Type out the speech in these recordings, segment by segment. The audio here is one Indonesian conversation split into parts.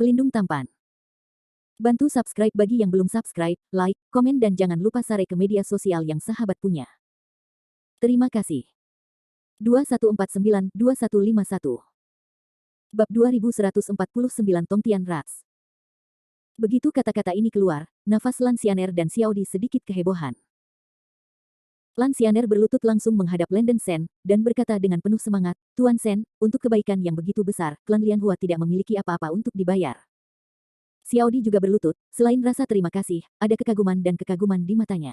Pelindung tampan. Bantu subscribe bagi yang belum subscribe, like, komen dan jangan lupa share ke media sosial yang sahabat punya. Terima kasih. 2149-2151 Bab 2149 Tongtian Rats. Begitu kata-kata ini keluar, nafas Lan Xianer dan Xiaodi sedikit kehebohan. Lan Xianer berlutut langsung menghadap Landen Sen, dan berkata dengan penuh semangat, Tuan Sen, untuk kebaikan yang begitu besar, klan Lianhua tidak memiliki apa-apa untuk dibayar. Xiaodi juga berlutut, selain rasa terima kasih, ada kekaguman dan kekaguman di matanya.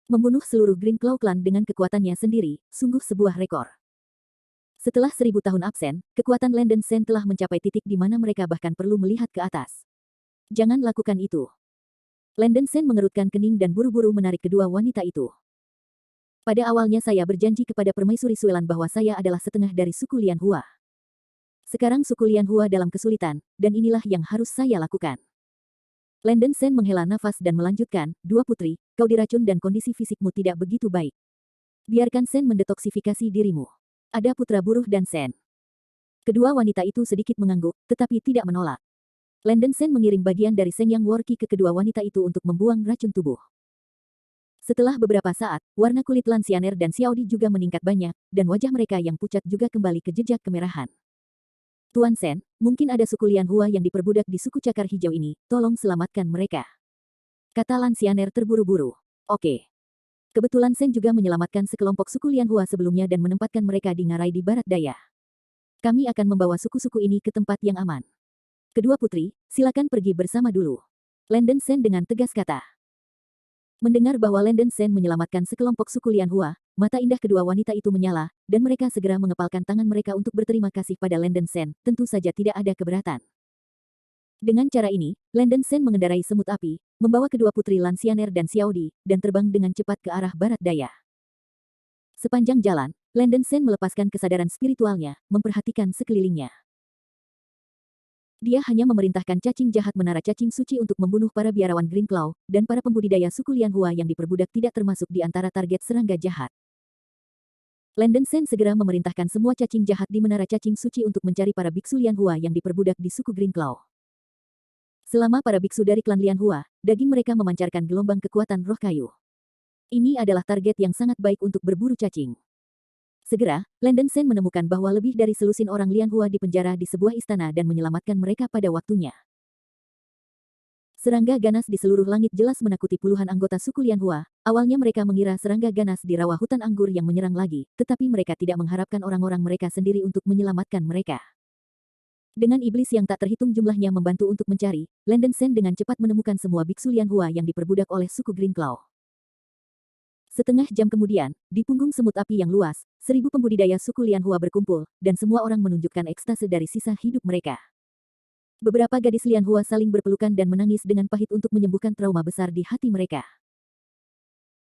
Membunuh seluruh Green Claw Clan dengan kekuatannya sendiri, sungguh sebuah rekor. Setelah 1000 tahun absen, kekuatan Landen Sen telah mencapai titik di mana mereka bahkan perlu melihat ke atas. Jangan lakukan itu. Landen Sen mengerutkan kening dan buru-buru menarik kedua wanita itu. Pada awalnya saya berjanji kepada Permaisuri Suelan bahwa saya adalah setengah dari suku Lianhua. Sekarang suku Lianhua dalam kesulitan, dan inilah yang harus saya lakukan. Landen Sen menghela nafas dan melanjutkan, dua putri, kau diracun dan kondisi fisikmu tidak begitu baik. Biarkan Sen mendetoksifikasi dirimu. Ada putra buruh dan Sen. Kedua wanita itu sedikit mengangguk, tetapi tidak menolak. Landen Sen mengirim bagian dari Seng Yang Worki ke kedua wanita itu untuk membuang racun tubuh. Setelah beberapa saat, warna kulit Lan Xianer dan Xiaodi juga meningkat banyak, dan wajah mereka yang pucat juga kembali ke jejak kemerahan. Tuan Sen, mungkin ada suku Lianhua yang diperbudak di suku cakar hijau ini, tolong selamatkan mereka. Kata Lan Xianer terburu-buru. Oke. Kebetulan Sen juga menyelamatkan sekelompok suku Lianhua sebelumnya dan menempatkan mereka di ngarai di barat daya. Kami akan membawa suku-suku ini ke tempat yang aman. Kedua putri, silakan pergi bersama dulu. Landen Sen dengan tegas kata. Mendengar bahwa Landen Sen menyelamatkan sekelompok suku Lianhua, mata indah kedua wanita itu menyala, dan mereka segera mengepalkan tangan mereka untuk berterima kasih pada Landen Sen, tentu saja tidak ada keberatan. Dengan cara ini, Landen Sen mengendarai semut api, membawa kedua putri Lan Xianer dan Xiaodi, dan terbang dengan cepat ke arah barat daya. Sepanjang jalan, Landen Sen melepaskan kesadaran spiritualnya, memperhatikan sekelilingnya. Dia hanya memerintahkan cacing jahat menara cacing suci untuk membunuh para biarawan Green Claw, dan para pembudidaya suku Lianhua yang diperbudak tidak termasuk di antara target serangga jahat. Landen Sen segera memerintahkan semua cacing jahat di menara cacing suci untuk mencari para biksu Lianhua yang diperbudak di suku Green Claw. Selama para biksu dari klan Lianhua, daging mereka memancarkan gelombang kekuatan roh kayu. Ini adalah target yang sangat baik untuk berburu cacing. Segera, Landen Sen menemukan bahwa lebih dari selusin orang Lianhua di penjara di sebuah istana dan menyelamatkan mereka pada waktunya. Serangga ganas di seluruh langit jelas menakuti puluhan anggota suku Lianhua. Awalnya mereka mengira serangga ganas di rawa hutan anggur yang menyerang lagi, tetapi mereka tidak mengharapkan orang-orang mereka sendiri untuk menyelamatkan mereka. Dengan iblis yang tak terhitung jumlahnya membantu untuk mencari, Landen Sen dengan cepat menemukan semua biksu Lianhua yang diperbudak oleh suku Green Claw. Setengah jam kemudian, di punggung semut api yang luas, 1000 pembudidaya suku Lianhua berkumpul, dan semua orang menunjukkan ekstase dari sisa hidup mereka. Beberapa gadis Lianhua saling berpelukan dan menangis dengan pahit untuk menyembuhkan trauma besar di hati mereka.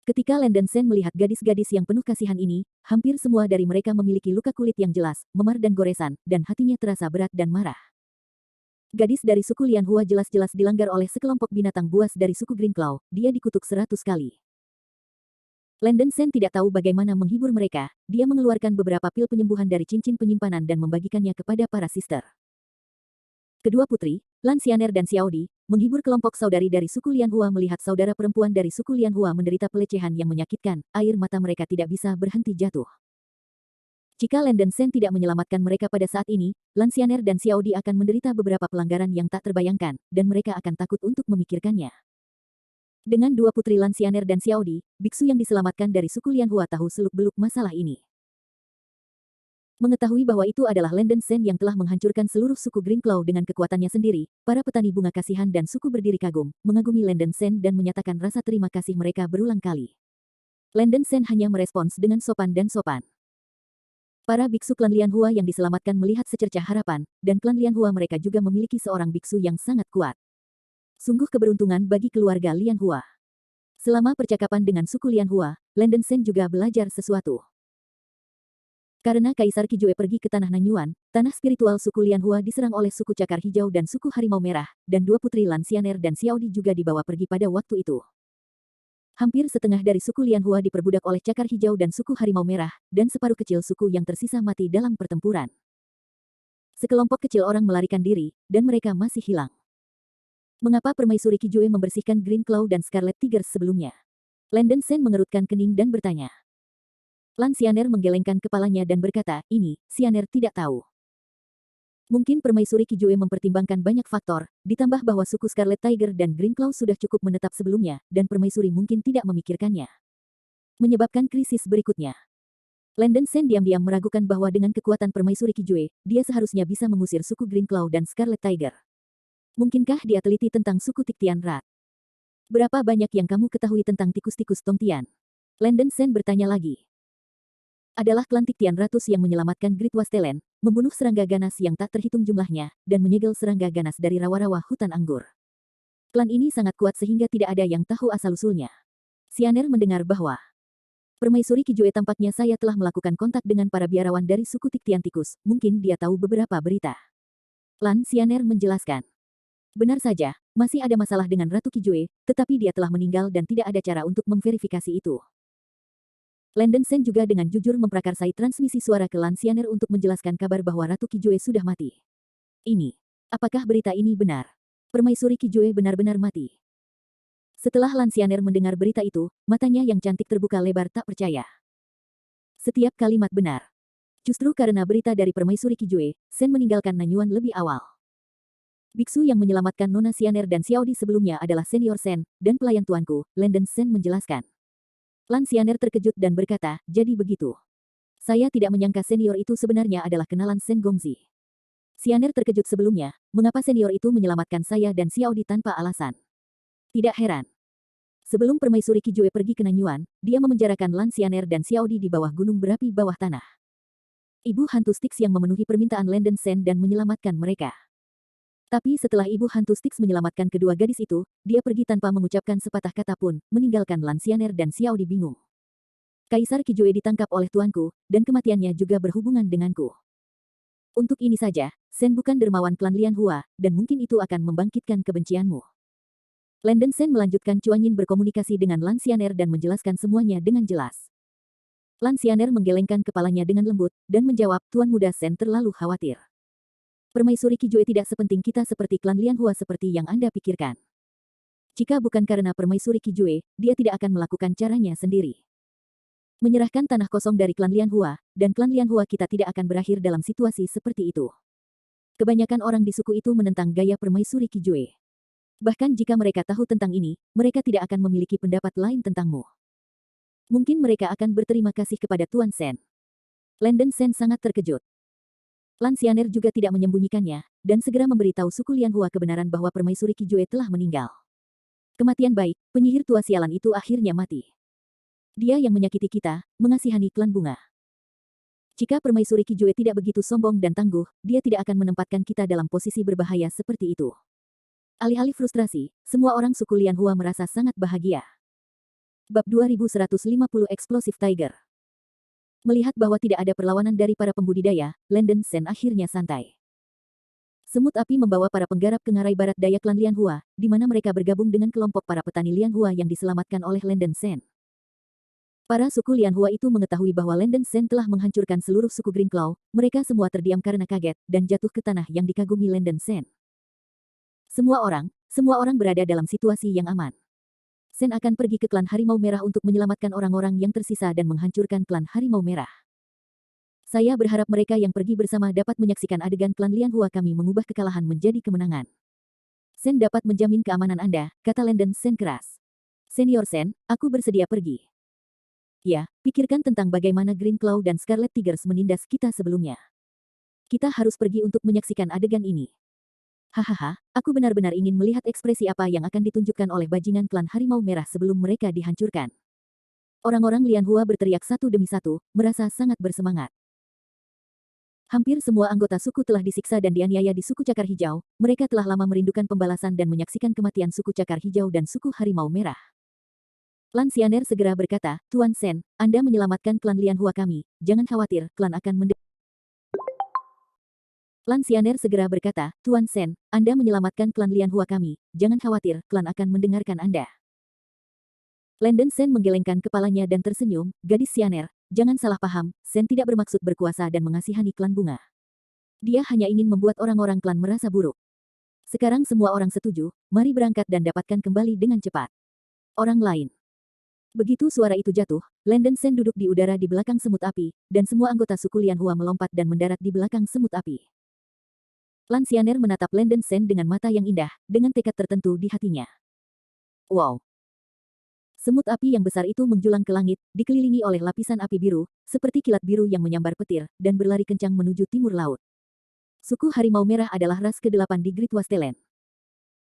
Ketika Landen Sen melihat gadis-gadis yang penuh kasihan ini, hampir semua dari mereka memiliki luka kulit yang jelas, memar dan goresan, dan hatinya terasa berat dan marah. Gadis dari suku Lianhua jelas-jelas dilanggar oleh sekelompok binatang buas dari suku Green Claw, dia dikutuk 100 kali. Landen Sen tidak tahu bagaimana menghibur mereka, dia mengeluarkan beberapa pil penyembuhan dari cincin penyimpanan dan membagikannya kepada para sister. Kedua putri, Lan Xianer dan Xiaodi, menghibur kelompok saudari dari suku Lianhua melihat saudara perempuan dari suku Lianhua menderita pelecehan yang menyakitkan, air mata mereka tidak bisa berhenti jatuh. Jika Landen Sen tidak menyelamatkan mereka pada saat ini, Lan Xianer dan Xiaodi akan menderita beberapa pelanggaran yang tak terbayangkan, dan mereka akan takut untuk memikirkannya. Dengan dua putri Lan Xianer dan Xiaodi, biksu yang diselamatkan dari suku Lianhua tahu seluk-beluk masalah ini. Mengetahui bahwa itu adalah Landen Sen yang telah menghancurkan seluruh suku Green Claw dengan kekuatannya sendiri, para petani bunga kasihan dan suku berdiri kagum, mengagumi Landen Sen dan menyatakan rasa terima kasih mereka berulang kali. Landen Sen hanya merespons dengan sopan dan sopan. Para biksu klan Lianhua yang diselamatkan melihat secercah harapan, dan klan Lianhua mereka juga memiliki seorang biksu yang sangat kuat. Sungguh keberuntungan bagi keluarga Lianhua. Selama percakapan dengan suku Lianhua, Landen Sen juga belajar sesuatu. Karena Kaisar Kijue pergi ke tanah Nanyuan, tanah spiritual suku Lianhua diserang oleh suku Cakar Hijau dan suku Harimau Merah, dan dua putri Lan Xianer dan Xiaodi juga dibawa pergi pada waktu itu. Hampir setengah dari suku Lianhua diperbudak oleh Cakar Hijau dan suku Harimau Merah, dan separuh kecil suku yang tersisa mati dalam pertempuran. Sekelompok kecil orang melarikan diri, dan mereka masih hilang. Mengapa Permaisuri Kijue membersihkan Green Claw dan Scarlet Tigers sebelumnya? Landon Sen mengerutkan kening dan bertanya. Lan Xianer menggelengkan kepalanya dan berkata, ini, Xianer tidak tahu. Mungkin Permaisuri Kijue mempertimbangkan banyak faktor, ditambah bahwa suku Scarlet Tiger dan Green Claw sudah cukup menetap sebelumnya, dan Permaisuri mungkin tidak memikirkannya. Menyebabkan krisis berikutnya. Landon Sen diam-diam meragukan bahwa dengan kekuatan Permaisuri Kijue, dia seharusnya bisa mengusir suku Green Claw dan Scarlet Tiger. Mungkinkah dia teliti tentang suku Tiktian Rat? Berapa banyak yang kamu ketahui tentang tikus-tikus Tongtian? Landon Sen bertanya lagi. Adalah klan Tiktian Ratus yang menyelamatkan Great Wastelen, membunuh serangga ganas yang tak terhitung jumlahnya, dan menyegel serangga ganas dari rawa-rawa hutan anggur. Klan ini sangat kuat sehingga tidak ada yang tahu asal-usulnya. Xianer mendengar bahwa Permaisuri Kijue tampaknya saya telah melakukan kontak dengan para biarawan dari suku Tiktian Tikus, mungkin dia tahu beberapa berita. Lan Xianer menjelaskan. Benar saja, masih ada masalah dengan Ratu Kijue, tetapi dia telah meninggal dan tidak ada cara untuk memverifikasi itu. Landon Sen juga dengan jujur memprakarsai transmisi suara ke Lan Xianer untuk menjelaskan kabar bahwa Ratu Kijue sudah mati. Ini, apakah berita ini benar? Permaisuri Kijue benar-benar mati. Setelah Lan Xianer mendengar berita itu, matanya yang cantik terbuka lebar tak percaya. Setiap kalimat benar. Justru karena berita dari Permaisuri Kijue, Sen meninggalkan Nanyuan lebih awal. Biksu yang menyelamatkan Nona Xianer dan Xiaodi sebelumnya adalah senior Sen, dan pelayan tuanku, Landon Sen menjelaskan. Lan Xianer terkejut dan berkata, jadi begitu. Saya tidak menyangka senior itu sebenarnya adalah kenalan Sen Gongzi. Xianer terkejut sebelumnya, mengapa senior itu menyelamatkan saya dan Xiaodi tanpa alasan. Tidak heran. Sebelum Permaisuri Kijue pergi ke Nanyuan, dia memenjarakan Lan Xianer dan Xiaodi di bawah gunung berapi bawah tanah. Ibu hantu Styx yang memenuhi permintaan Landon Sen dan menyelamatkan mereka. Tapi setelah ibu hantu Styx menyelamatkan kedua gadis itu, dia pergi tanpa mengucapkan sepatah kata pun, meninggalkan Lan Xianer dan Xiaodi bingung. Kaisar Kijue ditangkap oleh tuanku, dan kematiannya juga berhubungan denganku. Untuk ini saja, Sen bukan dermawan klan Lian Hua, dan mungkin itu akan membangkitkan kebencianmu. Landon Sen melanjutkan Chuanyin berkomunikasi dengan Lan Xianer dan menjelaskan semuanya dengan jelas. Lan Xianer menggelengkan kepalanya dengan lembut, dan menjawab, Tuan Muda Sen terlalu khawatir. Permaisuri Kijue tidak sepenting kita seperti klan Lian Hua seperti yang Anda pikirkan. Jika bukan karena Permaisuri Kijue, dia tidak akan melakukan caranya sendiri. Menyerahkan tanah kosong dari klan Lian Hua, dan klan Lian Hua kita tidak akan berakhir dalam situasi seperti itu. Kebanyakan orang di suku itu menentang gaya Permaisuri Kijue. Bahkan jika mereka tahu tentang ini, mereka tidak akan memiliki pendapat lain tentangmu. Mungkin mereka akan berterima kasih kepada Tuan Sen. Landon Sen sangat terkejut. Lan Xianer juga tidak menyembunyikannya, dan segera memberitahu suku Lian Hua kebenaran bahwa Permaisuri Kijue telah meninggal. Kematian baik, penyihir tua sialan itu akhirnya mati. Dia yang menyakiti kita, mengasihani klan bunga. Jika Permaisuri Kijue tidak begitu sombong dan tangguh, dia tidak akan menempatkan kita dalam posisi berbahaya seperti itu. Alih-alih frustrasi, semua orang suku Lian Hua merasa sangat bahagia. Bab 2150 Explosive Tiger. Melihat bahwa tidak ada perlawanan dari para pembudidaya, Landon Sen akhirnya santai. Semut api membawa para penggarap ke ngarai barat daya klan Lian Hua, di mana mereka bergabung dengan kelompok para petani Lian Hua yang diselamatkan oleh Landon Sen. Para suku Lian Hua itu mengetahui bahwa Landon Sen telah menghancurkan seluruh suku Green Claw, mereka semua terdiam karena kaget, dan jatuh ke tanah yang dikagumi Landon Sen. Semua orang berada dalam situasi yang aman. Sen akan pergi ke klan Harimau Merah untuk menyelamatkan orang-orang yang tersisa dan menghancurkan klan Harimau Merah. Saya berharap mereka yang pergi bersama dapat menyaksikan adegan klan Lian Hua kami mengubah kekalahan menjadi kemenangan. Sen dapat menjamin keamanan Anda, kata Landon Sen keras. Senior Sen, aku bersedia pergi. Ya, pikirkan tentang bagaimana Green Claw dan Scarlet Tigers menindas kita sebelumnya. Kita harus pergi untuk menyaksikan adegan ini. Hahaha, aku benar-benar ingin melihat ekspresi apa yang akan ditunjukkan oleh bajingan klan Harimau Merah sebelum mereka dihancurkan. Orang-orang Lian Hua berteriak satu demi satu, merasa sangat bersemangat. Hampir semua anggota suku telah disiksa dan dianiaya di suku Cakar Hijau, mereka telah lama merindukan pembalasan dan menyaksikan kematian suku Cakar Hijau dan suku Harimau Merah. Lan Xianer segera berkata, Tuan Sen, Anda menyelamatkan klan Lian Hua kami, jangan khawatir, klan akan Lan Xianer segera berkata, Tuan Sen, Anda menyelamatkan klan Lian Hua kami, jangan khawatir, klan akan mendengarkan Anda. Landon Sen menggelengkan kepalanya dan tersenyum, gadis Xianer, jangan salah paham, Sen tidak bermaksud berkuasa dan mengasihani klan bunga. Dia hanya ingin membuat orang-orang klan merasa buruk. Sekarang semua orang setuju, mari berangkat dan dapatkan kembali dengan cepat. Orang lain. Begitu suara itu jatuh, Landon Sen duduk di udara di belakang semut api, dan semua anggota suku Lianhua melompat dan mendarat di belakang semut api. Lan Xianer menatap Landon Sen dengan mata yang indah, dengan tekad tertentu di hatinya. Wow! Semut api yang besar itu menjulang ke langit, dikelilingi oleh lapisan api biru, seperti kilat biru yang menyambar petir, dan berlari kencang menuju timur laut. Suku Harimau Merah adalah ras ke-8 di Great Wasteland.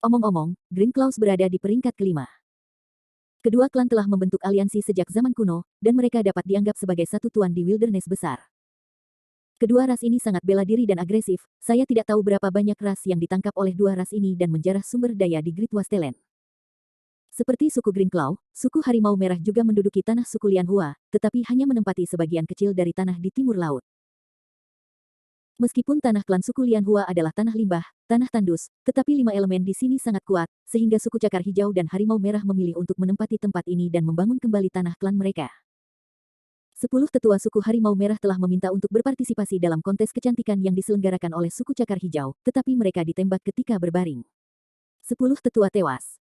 Omong-omong, Green Claws berada di peringkat kelima. Kedua klan telah membentuk aliansi sejak zaman kuno, dan mereka dapat dianggap sebagai satu tuan di wilderness besar. Kedua ras ini sangat bela diri dan agresif, saya tidak tahu berapa banyak ras yang ditangkap oleh dua ras ini dan menjarah sumber daya di Great Wasteland. Seperti suku Green Claw, suku Harimau Merah juga menduduki tanah suku Lianhua, tetapi hanya menempati sebagian kecil dari tanah di timur laut. Meskipun tanah klan suku Lianhua adalah tanah limbah, tanah tandus, tetapi 5 elemen di sini sangat kuat, sehingga suku Cakar Hijau dan Harimau Merah memilih untuk menempati tempat ini dan membangun kembali tanah klan mereka. 10 tetua suku Harimau Merah telah meminta untuk berpartisipasi dalam kontes kecantikan yang diselenggarakan oleh suku Cakar Hijau, tetapi mereka ditembak ketika berbaring. 10 tetua tewas.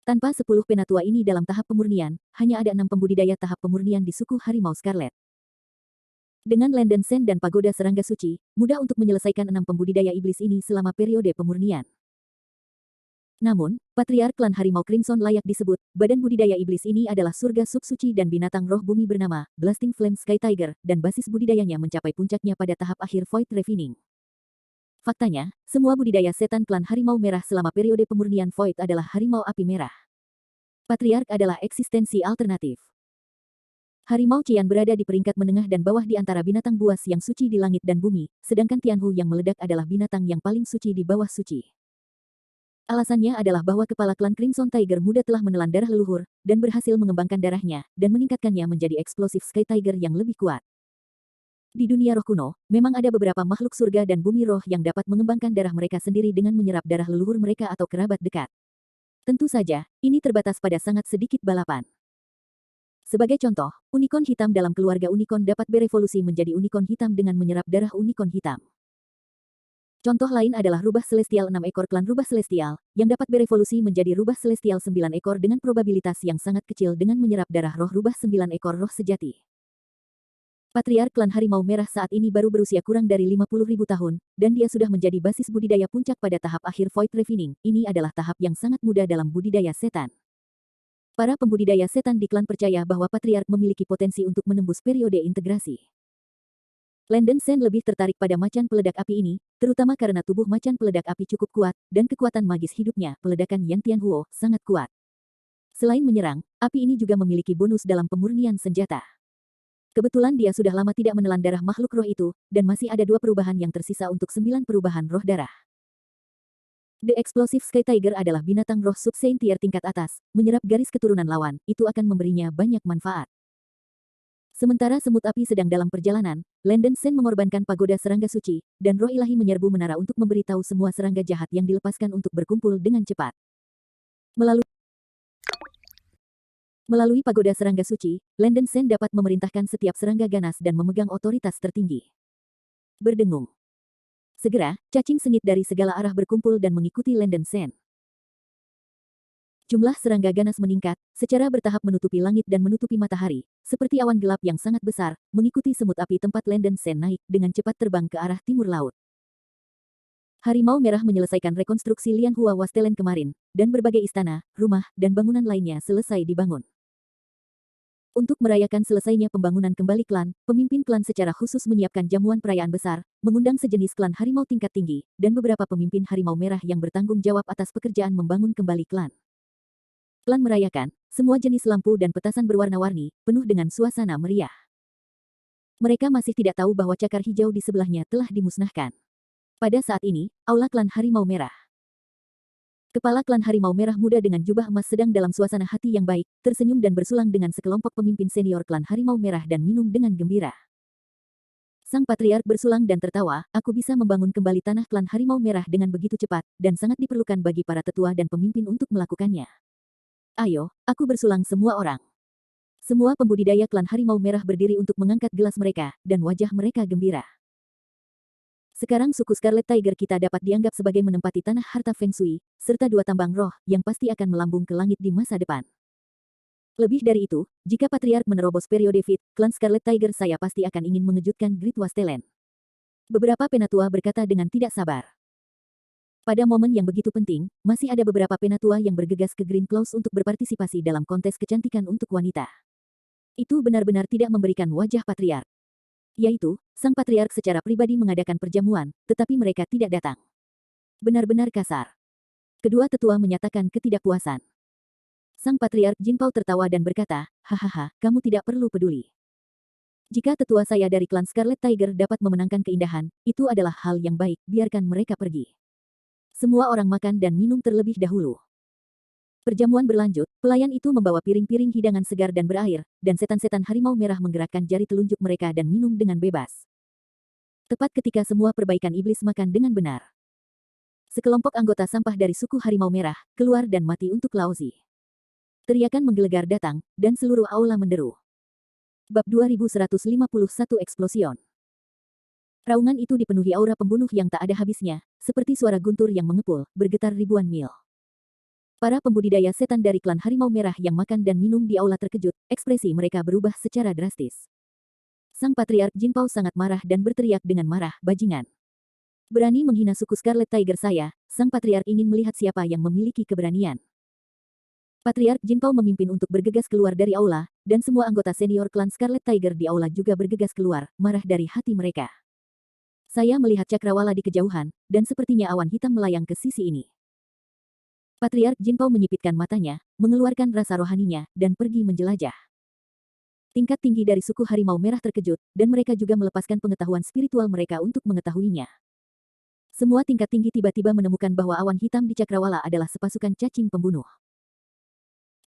Tanpa 10 penatua ini dalam tahap pemurnian, hanya ada 6 pembudidaya tahap pemurnian di suku Harimau Scarlet. Dengan Landon Sen dan Pagoda Serangga Suci, mudah untuk menyelesaikan 6 pembudidaya iblis ini selama periode pemurnian. Namun, Patriark Klan Harimau Crimson layak disebut, badan budidaya iblis ini adalah surga sub suci dan binatang roh bumi bernama Blasting Flame Sky Tiger, dan basis budidayanya mencapai puncaknya pada tahap akhir Void Refining. Faktanya, semua budidaya setan Klan Harimau Merah selama periode pemurnian Void adalah Harimau Api Merah. Patriark adalah eksistensi alternatif. Harimau Cian berada di peringkat menengah dan bawah di antara binatang buas yang suci di langit dan bumi, sedangkan Tianhu yang meledak adalah binatang yang paling suci di bawah suci. Alasannya adalah bahwa kepala klan Crimson Tiger muda telah menelan darah leluhur, dan berhasil mengembangkan darahnya, dan meningkatkannya menjadi eksplosif Sky Tiger yang lebih kuat. Di dunia roh kuno, memang ada beberapa makhluk surga dan bumi roh yang dapat mengembangkan darah mereka sendiri dengan menyerap darah leluhur mereka atau kerabat dekat. Tentu saja, ini terbatas pada sangat sedikit balapan. Sebagai contoh, unicorn hitam dalam keluarga unicorn dapat berevolusi menjadi unicorn hitam dengan menyerap darah unicorn hitam. Contoh lain adalah rubah celestial 6 ekor klan rubah celestial, yang dapat berevolusi menjadi rubah celestial 9 ekor dengan probabilitas yang sangat kecil dengan menyerap darah roh rubah 9 ekor roh sejati. Patriark klan Harimau Merah saat ini baru berusia kurang dari 50.000 tahun, dan dia sudah menjadi basis budidaya puncak pada tahap akhir Void Refining. Ini adalah tahap yang sangat mudah dalam budidaya setan. Para pembudidaya setan di klan percaya bahwa Patriark memiliki potensi untuk menembus periode integrasi. Landon Sen lebih tertarik pada macan peledak api ini, terutama karena tubuh macan peledak api cukup kuat, dan kekuatan magis hidupnya, peledakan Yang Tianhuo, sangat kuat. Selain menyerang, api ini juga memiliki bonus dalam pemurnian senjata. Kebetulan dia sudah lama tidak menelan darah makhluk roh itu, dan masih ada 2 perubahan yang tersisa untuk 9 perubahan roh darah. The Explosive Sky Tiger adalah binatang roh sub-Saint tier tingkat atas, menyerap garis keturunan lawan, itu akan memberinya banyak manfaat. Sementara semut api sedang dalam perjalanan, Landon Sen mengorbankan pagoda serangga suci, dan roh ilahi menyerbu menara untuk memberitahu semua serangga jahat yang dilepaskan untuk berkumpul dengan cepat. Melalui pagoda serangga suci, Landon Sen dapat memerintahkan setiap serangga ganas dan memegang otoritas tertinggi. Berdengung. Segera, cacing sengit dari segala arah berkumpul dan mengikuti Landon Sen. Jumlah serangga ganas meningkat, secara bertahap menutupi langit dan menutupi matahari, seperti awan gelap yang sangat besar, mengikuti semut api tempat Landon Sen naik, dengan cepat terbang ke arah timur laut. Harimau Merah menyelesaikan rekonstruksi Lianhua Wasteland kemarin, dan berbagai istana, rumah, dan bangunan lainnya selesai dibangun. Untuk merayakan selesainya pembangunan kembali klan, pemimpin klan secara khusus menyiapkan jamuan perayaan besar, mengundang sejenis klan harimau tingkat tinggi, dan beberapa pemimpin Harimau Merah yang bertanggung jawab atas pekerjaan membangun kembali klan. Klan merayakan, semua jenis lampu dan petasan berwarna-warni, penuh dengan suasana meriah. Mereka masih tidak tahu bahwa cakar hijau di sebelahnya telah dimusnahkan. Pada saat ini, aula klan Harimau Merah. Kepala klan Harimau Merah muda dengan jubah emas sedang dalam suasana hati yang baik, tersenyum dan bersulang dengan sekelompok pemimpin senior klan Harimau Merah dan minum dengan gembira. Sang Patriark bersulang dan tertawa, aku bisa membangun kembali tanah klan Harimau Merah dengan begitu cepat, dan sangat diperlukan bagi para tetua dan pemimpin untuk melakukannya. Ayo, aku bersulang semua orang. Semua pembudidaya klan Harimau Merah berdiri untuk mengangkat gelas mereka, dan wajah mereka gembira. Sekarang suku Scarlet Tiger kita dapat dianggap sebagai menempati tanah harta Feng Shui, serta 2 tambang roh yang pasti akan melambung ke langit di masa depan. Lebih dari itu, jika Patriark menerobos periode Fit, klan Scarlet Tiger saya pasti akan ingin mengejutkan Great Wastelen. Beberapa penatua berkata dengan tidak sabar. Pada momen yang begitu penting, masih ada beberapa penatua yang bergegas ke Green Claws untuk berpartisipasi dalam kontes kecantikan untuk wanita. Itu benar-benar tidak memberikan wajah Patriark. Yaitu, sang Patriark secara pribadi mengadakan perjamuan, tetapi mereka tidak datang. Benar-benar kasar. Kedua tetua menyatakan ketidakpuasan. Sang Patriark Jinpao tertawa dan berkata, hahaha, kamu tidak perlu peduli. Jika tetua saya dari klan Scarlet Tiger dapat memenangkan keindahan, itu adalah hal yang baik, biarkan mereka pergi. Semua orang makan dan minum terlebih dahulu. Perjamuan berlanjut, pelayan itu membawa piring-piring hidangan segar dan berair, dan setan-setan harimau merah menggerakkan jari telunjuk mereka dan minum dengan bebas. Tepat ketika semua perbaikan iblis makan dengan benar. Sekelompok anggota sampah dari suku harimau merah, keluar dan mati untuk Laozi. Teriakan menggelegar datang, dan seluruh aula menderu. Bab 2151 Explosion. Raungan itu dipenuhi aura pembunuh yang tak ada habisnya, seperti suara guntur yang mengepul, bergetar ribuan mil. Para pembudidaya setan dari klan harimau merah yang makan dan minum di aula terkejut, ekspresi mereka berubah secara drastis. Sang Patriark Jinpao sangat marah dan berteriak dengan marah, bajingan. Berani menghina suku Scarlet Tiger saya, sang Patriark ingin melihat siapa yang memiliki keberanian. Patriark Jinpao memimpin untuk bergegas keluar dari aula, dan semua anggota senior klan Scarlet Tiger di aula juga bergegas keluar, marah dari hati mereka. Saya melihat cakrawala di kejauhan, dan sepertinya awan hitam melayang ke sisi ini. Patriark Jinpao menyipitkan matanya, mengeluarkan rasa rohaninya, dan pergi menjelajah. Tingkat tinggi dari suku harimau merah terkejut, dan mereka juga melepaskan pengetahuan spiritual mereka untuk mengetahuinya. Semua tingkat tinggi tiba-tiba menemukan bahwa awan hitam di cakrawala adalah sepasukan cacing pembunuh.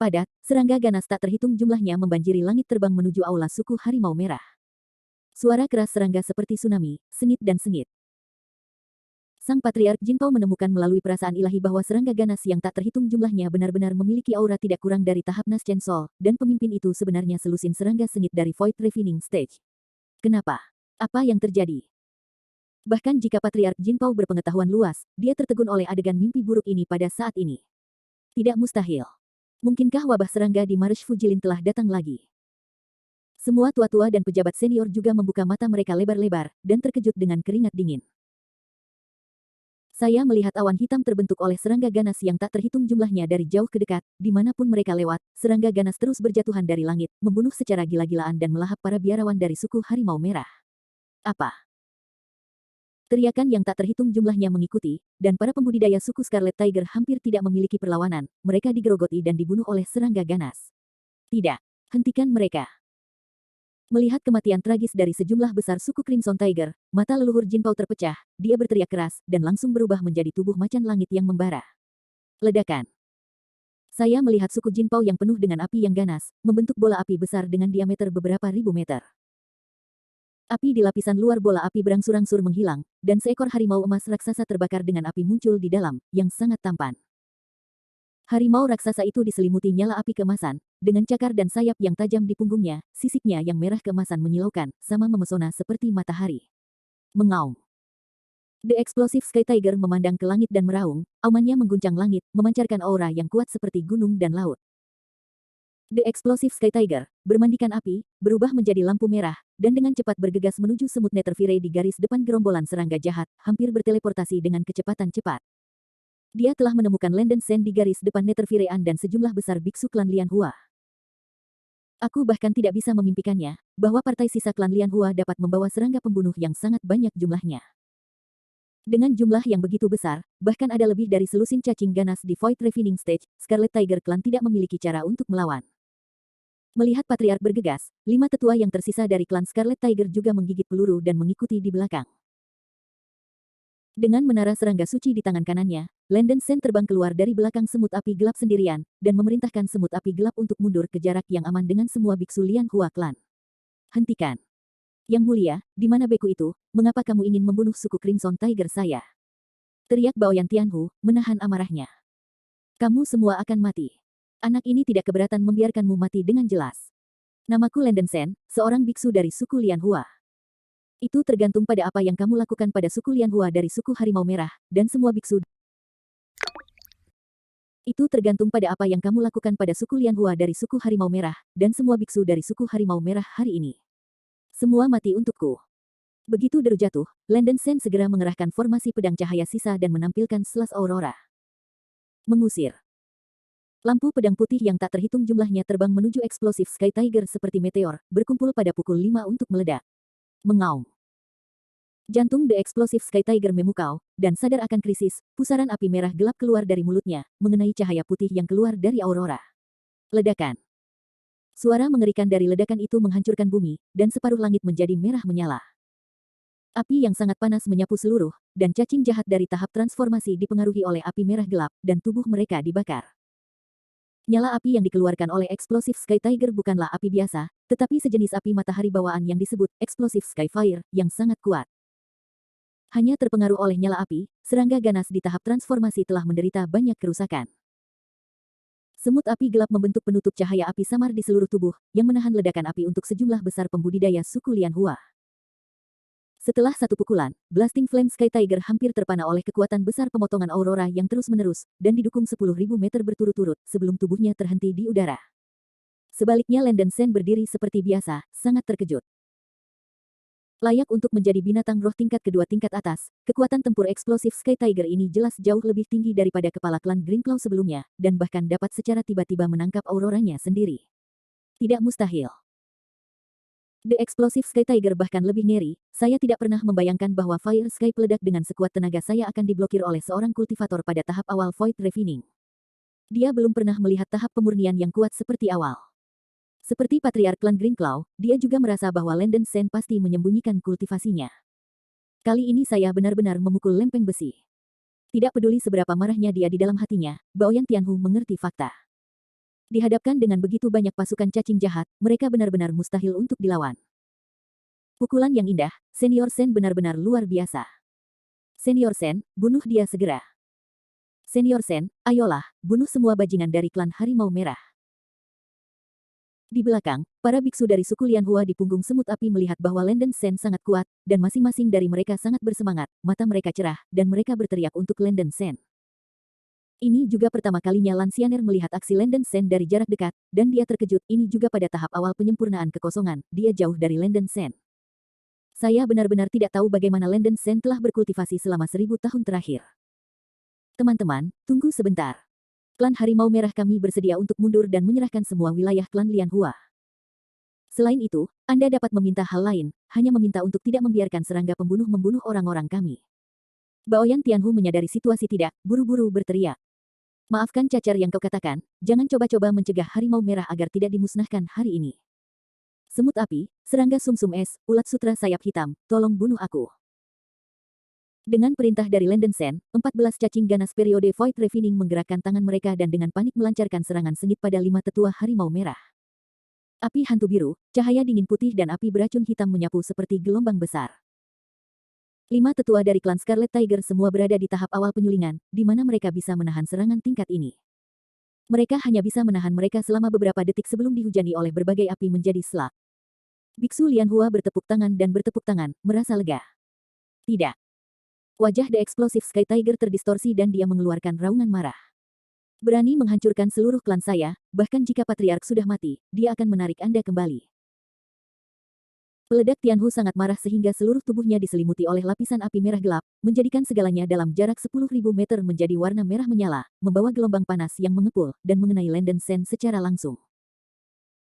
Padat, serangga ganas tak terhitung jumlahnya membanjiri langit terbang menuju aula suku harimau merah. Suara keras serangga seperti tsunami, sengit dan sengit. Sang Patriark Jinpao menemukan melalui perasaan ilahi bahwa serangga ganas yang tak terhitung jumlahnya benar-benar memiliki aura tidak kurang dari tahap Naschen Sol, dan pemimpin itu sebenarnya selusin serangga sengit dari Void Refining Stage. Kenapa? Apa yang terjadi? Bahkan jika Patriark Jinpao berpengetahuan luas, dia tertegun oleh adegan mimpi buruk ini pada saat ini. Tidak mustahil. Mungkinkah wabah serangga di Marsh Fujilin telah datang lagi? Semua tua-tua dan pejabat senior juga membuka mata mereka lebar-lebar, dan terkejut dengan keringat dingin. Saya melihat awan hitam terbentuk oleh serangga ganas yang tak terhitung jumlahnya dari jauh ke dekat, dimanapun mereka lewat, serangga ganas terus berjatuhan dari langit, membunuh secara gila-gilaan dan melahap para biarawan dari suku harimau merah. Apa? Teriakan yang tak terhitung jumlahnya mengikuti, dan para pembudidaya suku Scarlet Tiger hampir tidak memiliki perlawanan, mereka digerogoti dan dibunuh oleh serangga ganas. Tidak, hentikan mereka. Melihat kematian tragis dari sejumlah besar suku Crimson Tiger, mata leluhur Jinpao terpecah, dia berteriak keras, dan langsung berubah menjadi tubuh macan langit yang membara. Ledakan. Saya melihat suku Jinpao yang penuh dengan api yang ganas, membentuk bola api besar dengan diameter beberapa ribu meter. Api di lapisan luar bola api berangsur-angsur menghilang, dan seekor harimau emas raksasa terbakar dengan api muncul di dalam, yang sangat tampan. Harimau raksasa itu diselimuti nyala api keemasan, dengan cakar dan sayap yang tajam di punggungnya, sisiknya yang merah keemasan menyilaukan, sama memesona seperti matahari. Mengaum. The Explosive Sky Tiger memandang ke langit dan meraung, aumannya mengguncang langit, memancarkan aura yang kuat seperti gunung dan laut. The Explosive Sky Tiger, bermandikan api, berubah menjadi lampu merah, dan dengan cepat bergegas menuju semut Netherfire di garis depan gerombolan serangga jahat, hampir berteleportasi dengan kecepatan cepat. Dia telah menemukan Landen Sen di garis depan Netherfirean dan sejumlah besar biksu klan Lian Hua. Aku bahkan tidak bisa memimpikannya, bahwa partai sisa klan Lian Hua dapat membawa serangga pembunuh yang sangat banyak jumlahnya. Dengan jumlah yang begitu besar, bahkan ada lebih dari selusin cacing ganas di Void Refining Stage, Scarlet Tiger Clan tidak memiliki cara untuk melawan. Melihat Patriark bergegas, 5 tetua yang tersisa dari klan Scarlet Tiger juga menggigit peluru dan mengikuti di belakang. Dengan menara serangga suci di tangan kanannya, Landen Sen terbang keluar dari belakang semut api gelap sendirian, dan memerintahkan semut api gelap untuk mundur ke jarak yang aman dengan semua biksu Lian Hua Clan. Hentikan. Yang mulia, di mana beku itu? Mengapa kamu ingin membunuh suku Crimson Tiger saya? Teriak Baoyan Tianhu, menahan amarahnya. Kamu semua akan mati. Anak ini tidak keberatan membiarkanmu mati dengan jelas. Namaku Landen Sen, seorang biksu dari suku Lian Hua. Itu tergantung pada apa yang kamu lakukan pada suku Lianhua dari suku Harimau Merah, dan semua biksu. Itu tergantung pada apa yang kamu lakukan pada suku Lianhua dari suku Harimau Merah, dan semua biksu dari suku Harimau Merah hari ini. Semua mati untukku. Begitu deru jatuh, Landen Sen segera mengerahkan formasi pedang cahaya sisa dan menampilkan Slash Aurora. Mengusir. Lampu pedang putih yang tak terhitung jumlahnya terbang menuju eksplosif Sky Tiger seperti meteor, berkumpul pada pukul 5 untuk meledak. Mengaum. Jantung The Explosive Sky Tiger memukau, dan sadar akan krisis, pusaran api merah gelap keluar dari mulutnya, mengenai cahaya putih yang keluar dari Aurora. Ledakan. Suara mengerikan dari ledakan itu menghancurkan bumi, dan separuh langit menjadi merah menyala. Api yang sangat panas menyapu seluruh, dan cacing jahat dari tahap transformasi dipengaruhi oleh api merah gelap, dan tubuh mereka dibakar. Nyala api yang dikeluarkan oleh Explosive Sky Tiger bukanlah api biasa, tetapi sejenis api matahari bawaan yang disebut Explosive Sky Fire, yang sangat kuat. Hanya terpengaruh oleh nyala api, serangga ganas di tahap transformasi telah menderita banyak kerusakan. Semut api gelap membentuk penutup cahaya api samar di seluruh tubuh, yang menahan ledakan api untuk sejumlah besar pembudidaya suku Lianhua. Setelah satu pukulan, Blasting Flame Sky Tiger hampir terpana oleh kekuatan besar pemotongan aurora yang terus-menerus, dan didukung 10.000 meter berturut-turut, sebelum tubuhnya terhenti di udara. Sebaliknya Landen Sen berdiri seperti biasa, sangat terkejut. Layak untuk menjadi binatang roh tingkat kedua tingkat atas, kekuatan tempur eksplosif Sky Tiger ini jelas jauh lebih tinggi daripada kepala klan Greenclaw sebelumnya, dan bahkan dapat secara tiba-tiba menangkap auroranya sendiri. Tidak mustahil. The Explosive Sky Tiger bahkan lebih ngeri, saya tidak pernah membayangkan bahwa Fire Sky peledak dengan sekuat tenaga saya akan diblokir oleh seorang kultivator pada tahap awal Void Refining. Dia belum pernah melihat tahap pemurnian yang kuat seperti awal. Seperti Patriark Klan Greenclaw, dia juga merasa bahwa Landen Sen pasti menyembunyikan kultivasinya. Kali ini saya benar-benar memukul lempeng besi. Tidak peduli seberapa marahnya dia di dalam hatinya, Baoyan Tianhu mengerti fakta. Dihadapkan dengan begitu banyak pasukan cacing jahat, mereka benar-benar mustahil untuk dilawan. Pukulan yang indah, Senior Sen benar-benar luar biasa. Senior Sen, bunuh dia segera. Senior Sen, ayolah, bunuh semua bajingan dari klan Harimau Merah. Di belakang, para biksu dari suku Lianhua di punggung semut api melihat bahwa Landen Sen sangat kuat, dan masing-masing dari mereka sangat bersemangat, mata mereka cerah, dan mereka berteriak untuk Landen Sen. Ini juga pertama kalinya Lansyaner melihat aksi Landen Sen dari jarak dekat, dan dia terkejut. Ini juga pada tahap awal penyempurnaan kekosongan, dia jauh dari Landen Sen. Saya benar-benar tidak tahu bagaimana Landen Sen telah berkultivasi selama 1000 tahun terakhir. Teman-teman, tunggu sebentar. Klan Harimau Merah kami bersedia untuk mundur dan menyerahkan semua wilayah klan Lianhua. Selain itu, Anda dapat meminta hal lain, hanya meminta untuk tidak membiarkan serangga pembunuh membunuh orang-orang kami. Baoyan Tianhu menyadari situasi tidak, buru-buru berteriak. Maafkan cacar yang kau katakan, jangan coba-coba mencegah Harimau Merah agar tidak dimusnahkan hari ini. Semut api, serangga sumsum es, ulat sutra sayap hitam, tolong bunuh aku. Dengan perintah dari Landen Sen, 14 cacing ganas periode Void Refining menggerakkan tangan mereka dan dengan panik melancarkan serangan sengit pada 5 tetua Harimau Merah. Api hantu biru, cahaya dingin putih dan api beracun hitam menyapu seperti gelombang besar. 5 tetua dari klan Scarlet Tiger semua berada di tahap awal penyulingan, di mana mereka bisa menahan serangan tingkat ini. Mereka hanya bisa menahan mereka selama beberapa detik sebelum dihujani oleh berbagai api menjadi selak. Biksu Lianhua bertepuk tangan dan bertepuk tangan, merasa lega. Tidak. Wajah The Explosive Sky Tiger terdistorsi dan dia mengeluarkan raungan marah. Berani menghancurkan seluruh klan saya, bahkan jika Patriark sudah mati, dia akan menarik Anda kembali. Peledak Tianhu sangat marah sehingga seluruh tubuhnya diselimuti oleh lapisan api merah gelap, menjadikan segalanya dalam jarak 10.000 meter menjadi warna merah menyala, membawa gelombang panas yang mengepul, dan mengenai Landen Sen secara langsung.